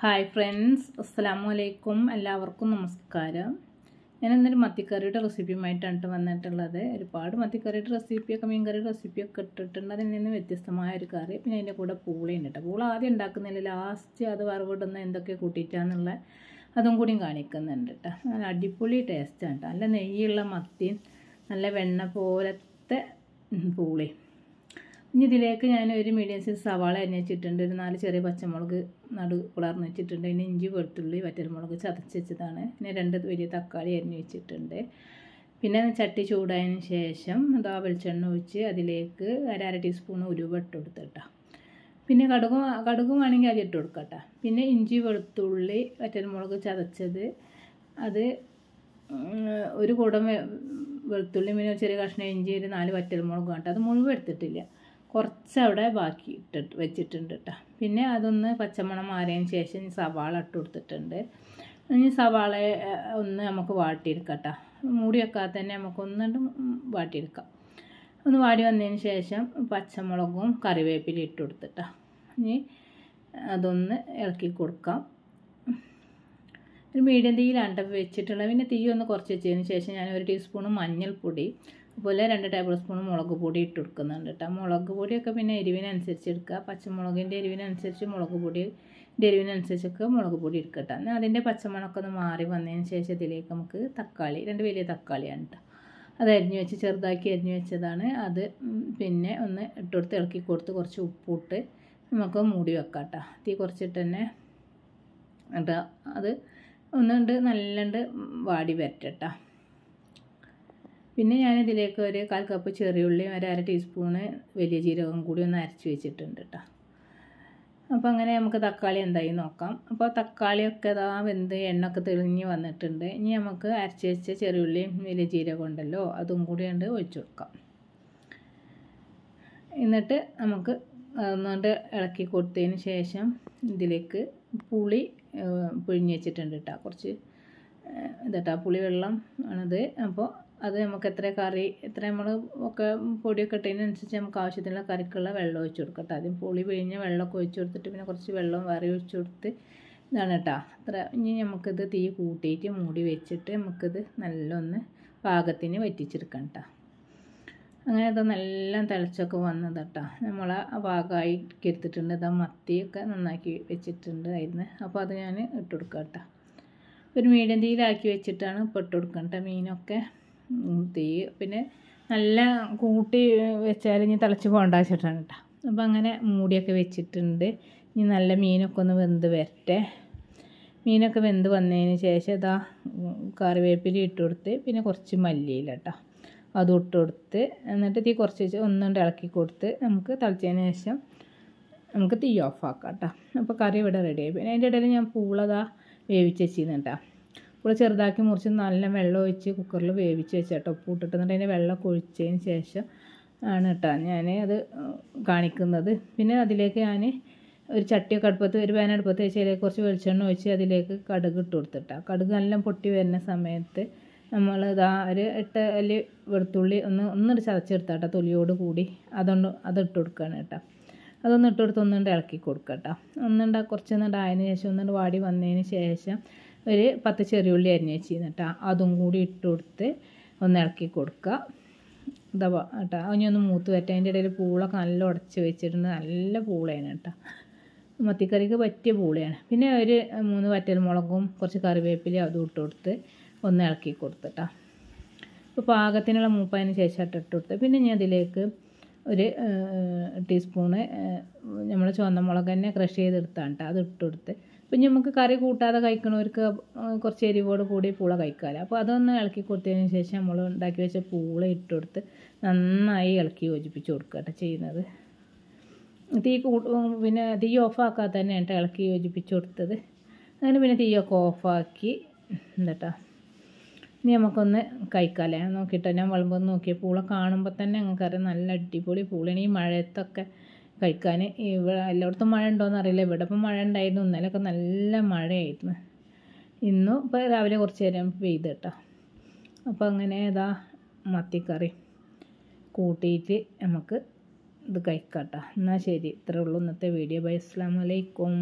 Hi friends, അസ്സലാമു അലൈക്കും. എല്ലാവർക്കും നമസ്കാരം. ഞാൻ ഇന്നൊരു മത്തിക്കറിയുടെ റെസിപ്പിയുമായിട്ടാണ് വന്നിട്ടുള്ളത്. ഒരുപാട് മത്തിക്കറിയുടെ റെസിപ്പിയൊക്കെ മീൻകറിയുടെ റെസിപ്പിയൊക്കെ ഇട്ടിട്ടുണ്ട്. അതിൽ നിന്ന് വ്യത്യസ്തമായ ഒരു കറി. പിന്നെ അതിൻ്റെ കൂടെ പൂളയുണ്ട് കേട്ടോ. പൂള ആദ്യം ഉണ്ടാക്കുന്നില്ല, ലാസ്റ്റ് അത് വറവിടുന്ന എന്തൊക്കെ കൂട്ടിയിട്ടാന്നുള്ള അതും കൂടിയും കാണിക്കുന്നുണ്ട് കേട്ടോ. നല്ല അടിപൊളി ടേസ്റ്റാണ് കേട്ടോ. നല്ല നെയ്യുള്ള മത്തിയും നല്ല വെണ്ണ പോലത്തെ പൂളി. ഇനി ഇതിലേക്ക് ഞാൻ ഒരു മീഡിയം സൈസ് സവാള അരിഞ്ഞ് വെച്ചിട്ടുണ്ട്. ഒരു 4 ചെറിയ പച്ചമുളക് പിളർന്ന് വെച്ചിട്ടുണ്ട്. പിന്നെ ഇഞ്ചി വെളുത്തുള്ളി വറ്റൽമുളക് ചതച്ച് വെച്ചതാണ്. പിന്നെ 2 വലിയ തക്കാളി അരിഞ്ഞ് വെച്ചിട്ടുണ്ട്. പിന്നെ ചട്ടി ചൂടായതിന് ശേഷം വെളിച്ചെണ്ണ ഒഴിച്ച് അതിലേക്ക് അര ടീസ്പൂൺ ഉലുവ ഇട്ട് കൊടുത്തിട്ടാ. പിന്നെ കടുകും വേണമെങ്കിൽ അത് ഇട്ട് കൊടുക്കട്ടോ. പിന്നെ ഇഞ്ചി വെളുത്തുള്ളി വറ്റൽമുളക് ചതച്ചത്, അത് ഒരു കുടം വെളുത്തുള്ളി, പിന്നെ ചെറിയ കഷ്ണം ഇഞ്ചി, ഒരു 4 വറ്റൽമുളക് കേട്ടോ. അത് മുഴുവൻ എടുത്തിട്ടില്ല, കുറച്ചവിടെ ബാക്കി വെച്ചിട്ടുണ്ട് കേട്ടോ. പിന്നെ അതൊന്ന് പച്ചമണം മാറിയതിന് ശേഷം സവാള ഇട്ട് കൊടുത്തിട്ടുണ്ട്. ഇനി സവാള ഒന്ന് നമുക്ക് വാട്ടിയെടുക്കാം കേട്ടോ. മൂടി വെക്കാതെ തന്നെ നമുക്കൊന്നുകൊണ്ട് വാട്ടിയെടുക്കാം. ഒന്ന് വാടി വന്നതിന് ശേഷം പച്ചമുളകും കറിവേപ്പിലയും ഇട്ട് കൊടുത്തിട്ടാ. ഇനി അതൊന്ന് ഇളക്കി കൊടുക്കാം. ഒരു മീഡിയം തീയിലാണ് വെച്ചിട്ടുള്ളത്. പിന്നെ തീ ഒന്ന് കുറച്ച് വെച്ചതിന് ശേഷം ഞാൻ 1 ടീസ്പൂൺ മഞ്ഞൾപ്പൊടി, അതുപോലെ 2 ടേബിൾ സ്പൂൺ മുളക് പൊടി ഇട്ട് കൊടുക്കുന്നുണ്ട് കേട്ടോ. മുളക് പൊടിയൊക്കെ പിന്നെ എരിവിനനുസരിച്ച് എടുക്കുക. പച്ചമുളകിൻ്റെ എരിവിനനുസരിച്ച് മുളക് പൊടിയുടെ എരിവിനനുസരിച്ചൊക്കെ മുളക് പൊടി എടുക്കട്ടെ. എന്നാൽ അതിൻ്റെ പച്ചമണമൊക്കെ ഒന്ന് മാറി വന്നതിന് ശേഷം ഇതിലേക്ക് നമുക്ക് തക്കാളി, 2 വലിയ തക്കാളിയാണ് കേട്ടോ. അത് അരിഞ്ഞ് വെച്ച് ചെറുതാക്കി അരിഞ്ഞ് വെച്ചതാണ്. അത് പിന്നെ ഒന്ന് ഇട്ടുകൊടുത്ത് ഇളക്കി കൊടുത്ത് കുറച്ച് ഉപ്പിട്ട് നമുക്ക് മൂടി വെക്കാം കേട്ടോ. തീ കുറച്ചിട്ട് തന്നെ കേട്ടോ. അത് ഒന്നുകൊണ്ട് നല്ലുണ്ട് വാടി വരട്ടെ. പിന്നെ ഞാനിതിലേക്ക് ഒരു 1/4 കപ്പ് ചെറിയുള്ളിയും ഒരു അര ടീസ്പൂണ് വലിയ ജീരകം കൂടി ഒന്ന് അരച്ച് വെച്ചിട്ടുണ്ട് കേട്ടോ. അപ്പോൾ അങ്ങനെ നമുക്ക് തക്കാളി എന്തായി നോക്കാം. അപ്പോൾ തക്കാളിയൊക്കെ വെന്ത് എണ്ണയൊക്കെ തെളിഞ്ഞ് വന്നിട്ടുണ്ട്. ഇനി നമുക്ക് അരച്ച് വെച്ച ചെറിയുള്ളിയും വലിയ ജീരകം ഉണ്ടല്ലോ, അതും കൂടി ഉണ്ട് ഒഴിച്ചു കൊടുക്കാം. എന്നിട്ട് നമുക്ക് ഒന്നുകൊണ്ട് ഇളക്കി കൊടുത്തതിന് ശേഷം ഇതിലേക്ക് പുളി പിഴിഞ്ഞ് വെച്ചിട്ടുണ്ട് കേട്ടോ. കുറച്ച് ഇതട്ടാ പുളി വെള്ളം ആണത്. അപ്പോൾ അത് നമുക്ക് എത്ര നമ്മൾ ഒക്കെ പൊടിയൊക്കെ ഇട്ടതിനനുസരിച്ച് നമുക്ക് ആവശ്യത്തിനുള്ള കറിക്കുള്ള വെള്ളം ഒഴിച്ച് കൊടുക്കട്ടെ. ആദ്യം പുളി പിഴിഞ്ഞ് വെള്ളമൊക്കെ ഒഴിച്ച് കൊടുത്തിട്ട് പിന്നെ കുറച്ച് വെള്ളം വേറെ ഒഴിച്ച് കൊടുത്ത് ഇതാണ് കേട്ടോ. ഇനി നമുക്കിത് തീ കൂട്ടിയിട്ട് മൂടി വെച്ചിട്ട് നമുക്കിത് നല്ലൊന്ന് പാകത്തിന് വറ്റിച്ചെടുക്കാം കേട്ടോ. അങ്ങനെ ഇത് നല്ല തിളച്ചൊക്കെ വന്നത് കേട്ടോ. നമ്മൾ പാകമായി എടുത്തിട്ടുണ്ട്. ഇതാ മത്തിയൊക്കെ നന്നാക്കി വെച്ചിട്ടുണ്ട് ആയിരുന്നു. അപ്പോൾ അത് ഞാൻ ഇട്ട് കൊടുക്കാം കേട്ടോ. ഒരു മീഡിയം തീയിലാക്കി വെച്ചിട്ടാണ് ഇപ്പോൾ ഇട്ട് കൊടുക്കാം കേട്ടോ. മീനൊക്കെ തീ പിന്നെ നല്ല കൂട്ടി വെച്ചാൽ ഇനി തിളച്ച് പോകണ്ട വെച്ചിട്ടാണ് കേട്ടോ. അപ്പോൾ അങ്ങനെ മൂടിയൊക്കെ വെച്ചിട്ടുണ്ട്. ഇനി നല്ല മീനൊക്കെ ഒന്ന് വെന്ത് വരട്ടെ. മീനൊക്കെ വെന്ത് വന്നതിന് ശേഷം ഇതാ കറിവേപ്പില ഇട്ട് കൊടുത്ത് പിന്നെ കുറച്ച് മല്ലിയില കേട്ടോ, അതും ഇട്ട് കൊടുത്ത് എന്നിട്ട് തീ കുറച്ച് ഒന്നുകൊണ്ട് ഇളക്കി കൊടുത്ത് നമുക്ക് തിളച്ചതിന് ശേഷം നമുക്ക് തീ ഓഫാക്കാം കേട്ടോ. അപ്പോൾ കറി ഇവിടെ റെഡിയായി. പിന്നെ അതിൻ്റെ ഇടയിൽ ഞാൻ പൂളതാ വേവിച്ച് വെച്ചിരുന്നു കേട്ടോ. പൂള ചെറുതാക്കി മുറിച്ച് നല്ല വെള്ളം ഒഴിച്ച് കുക്കറിൽ വേവിച്ച് വെച്ചാട്ടോ. ഉപ്പ് ഇട്ടിട്ട് എന്നിട്ട് അതിൻ്റെ വെള്ളമൊക്കെ ഒഴിച്ചതിന് ശേഷം ആണ് കേട്ടോ ഞാൻ അത് കാണിക്കുന്നത്. പിന്നെ അതിലേക്ക് ഞാൻ ഒരു ചട്ടിയൊക്കെ അടുപ്പത്ത്, ഒരു പാൻ അടുപ്പത്ത് വെച്ച് അതിലേക്ക് കുറച്ച് വെളിച്ചെണ്ണ ഒഴിച്ച് അതിലേക്ക് കടുക് ഇട്ട് കൊടുത്തിട്ടാ. കടുക് നല്ല പൊട്ടി വരുന്ന സമയത്ത് നമ്മൾ ഇതാ ഒരു 8 അല്ലി വെളുത്തുള്ളി ഒന്നിട്ട് ചതച്ചെടുത്താട്ടോ, തൊലിയോട് കൂടി അതിട്ട് കൊടുക്കുകയാണ് കേട്ടോ. അതൊന്ന് ഇട്ട് കൊടുത്ത് ഒന്നുകൊണ്ട് ഇളക്കി കൊടുക്കുക കേട്ടോ. കുറച്ചൊന്നുകൊണ്ട് ആയതിന് ശേഷം ഒന്നുകൊണ്ട് വാടി വന്നതിന് ശേഷം ഒരു 10 ചെറിയുള്ളി അരിഞ്ഞ് വെച്ചിരുന്നു കേട്ടോ. അതും കൂടി ഇട്ട് കൊടുത്ത് ഒന്ന് ഇളക്കി കൊടുക്കുക. ഇതാ കേട്ടോ. ഇനി ഒന്ന് മൂത്ത് വരട്ടെ. അതിൻ്റെ ഇടയിൽ പൂളൊക്കെ നല്ല ഉടച്ച് വെച്ചിട്ടുണ്ട്. നല്ല പൂളയാണ് കേട്ടോ. മത്തിക്കറിക്ക് പറ്റിയ പൂളയാണ്. പിന്നെ ഒരു 3 വറ്റൽമുളകും കുറച്ച് കറിവേപ്പിലയും അതും ഇട്ട് കൊടുത്ത് ഒന്ന് ഇളക്കി കൊടുത്തിട്ടാ. ഇപ്പോൾ പാകത്തിനുള്ള മൂപ്പതിന് ശേഷം ഇട്ട് കൊടുത്ത് പിന്നെ ഞാൻ അതിലേക്ക് ഒരു ടീസ്പൂണ് നമ്മൾ ചുവന്ന മുളക് തന്നെ ക്രഷ് ചെയ്തെടുത്താണ് കേട്ടോ. അത് ഇട്ട് കൊടുത്ത് പിന്നെ നമുക്ക് കറി കൂട്ടാതെ കഴിക്കണവർക്ക് കുറച്ച് എരിവോട് കൂടി പൂള കഴിക്കാമല്ലോ. അപ്പോൾ അതൊന്ന് ഇളക്കി കൊടുത്തതിന് ശേഷം നമ്മൾ ഉണ്ടാക്കി വെച്ച പൂള ഇട്ട് കൊടുത്ത് നന്നായി ഇളക്കി യോജിപ്പിച്ച് കൊടുക്കുക കേട്ടോ ചെയ്യുന്നത്. പിന്നെ തീ ഓഫാക്കാതെ തന്നെ കേട്ടോ ഇളക്കി യോജിപ്പിച്ച് കൊടുത്തത്. അങ്ങനെ പിന്നെ തീയൊക്കെ ഓഫാക്കി എന്താ ഇനി നമുക്കൊന്ന് കഴിക്കാമല്ലേ നോക്കിയിട്ടോ. ഞാൻ വിളമ്പൊന്ന് നോക്കിയ പൂള കാണുമ്പോൾ തന്നെ ഞങ്ങൾക്കറിയാം നല്ല അടിപൊളി പൂളയാണ്. ഈ മഴയത്തൊക്കെ കഴിക്കാൻ. ഇവിടെ എല്ലായിടത്തും മഴ ഉണ്ടോയെന്ന് അറിയില്ല. ഇവിടെ ഇപ്പം മഴ ഉണ്ടായിരുന്നു. ഇന്നലെയൊക്കെ നല്ല മഴയായിരുന്നു. ഇന്നും ഇപ്പോൾ രാവിലെ കുറച്ച് നേരം പെയ്ത് കേട്ടോ. അപ്പോൾ അങ്ങനെ ഇതാ മത്തിക്കറി കൂട്ടിയിട്ട് നമുക്ക് ഇത് കഴിക്കാം കേട്ടോ. എന്നാൽ ശരി, ഇത്രയേ ഉള്ളൂ ഇന്നത്തെ വീഡിയോ. ബൈ, അസ്സലാമു അലൈക്കും.